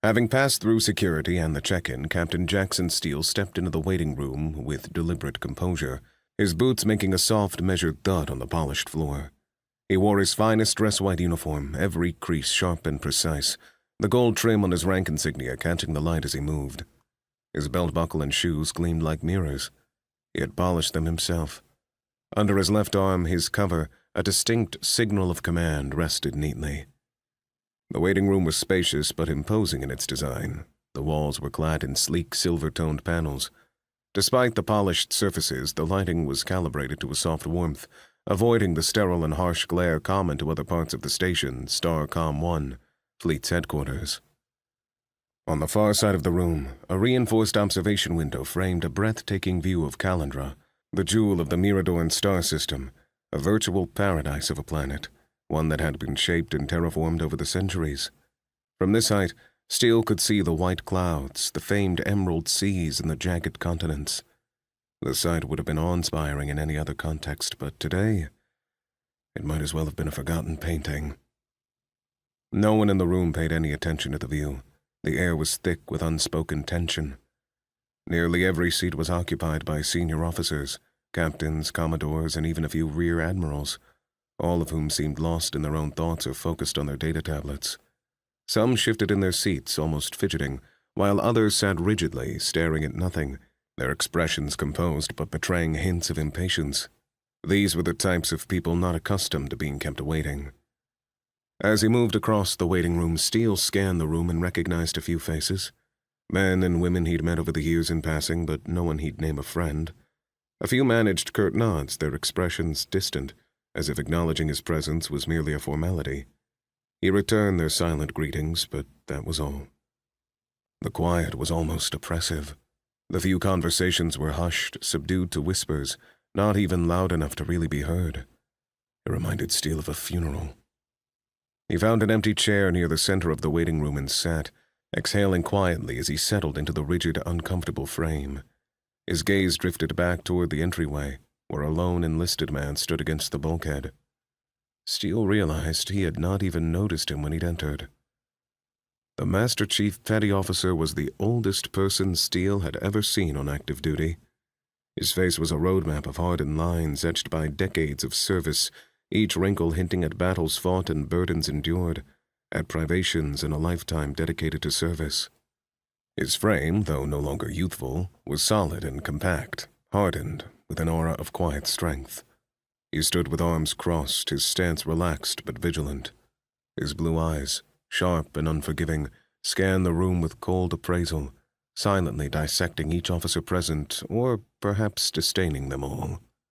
Having passed through security and the check-in, Captain Jaxon Steele stepped into the waiting room with deliberate composure, his boots making a soft, measured thud on the polished floor. He wore his finest dress-white uniform, every crease sharp and precise, the gold trim on his rank insignia catching the light as he moved. His belt buckle and shoes gleamed like mirrors. He had polished them himself. Under his left arm, his cover, a distinct signal of command, rested neatly. The waiting room was spacious but imposing in its design. The walls were clad in sleek, silver-toned panels. Despite the polished surfaces, the lighting was calibrated to a soft warmth, avoiding the sterile and harsh glare common to other parts of the station, Starcom 1, Fleet's headquarters. On the far side of the room, a reinforced observation window framed a breathtaking view of Calandra, the jewel of the Miradorn star system, a virtual paradise of a planet, one that had been shaped and terraformed over the centuries. From this height, Steele could see the white clouds, the famed emerald seas, and the jagged continents. The sight would have been awe-inspiring in any other context, but today, it might as well have been a forgotten painting. No one in the room paid any attention to the view. The air was thick with unspoken tension. Nearly every seat was occupied by senior officers, captains, commodores, and even a few rear admirals, all of whom seemed lost in their own thoughts or focused on their data tablets. Some shifted in their seats, almost fidgeting, while others sat rigidly, staring at nothing, their expressions composed but betraying hints of impatience. These were the types of people not accustomed to being kept waiting. As he moved across the waiting room, Steele scanned the room and recognized a few faces. Men and women he'd met over the years in passing, but no one he'd name a friend. A few managed curt nods, their expressions distant, as if acknowledging his presence was merely a formality. He returned their silent greetings, but that was all. The quiet was almost oppressive. The few conversations were hushed, subdued to whispers, not even loud enough to really be heard. It reminded Steele of a funeral. He found an empty chair near the center of the waiting room and sat, exhaling quietly as he settled into the rigid, uncomfortable frame. His gaze drifted back toward the entryway, where a lone enlisted man stood against the bulkhead. Steele realized he had not even noticed him when he'd entered. The Master Chief Petty Officer was the oldest person Steele had ever seen on active duty. His face was a roadmap of hardened lines etched by decades of service, each wrinkle hinting at battles fought and burdens endured, at privations in a lifetime dedicated to service. His frame, though no longer youthful, was solid and compact, hardened, with an aura of quiet strength. He stood with arms crossed, his stance relaxed but vigilant. His blue eyes, sharp and unforgiving, scanned the room with cold appraisal, silently dissecting each officer present, or perhaps disdaining them all.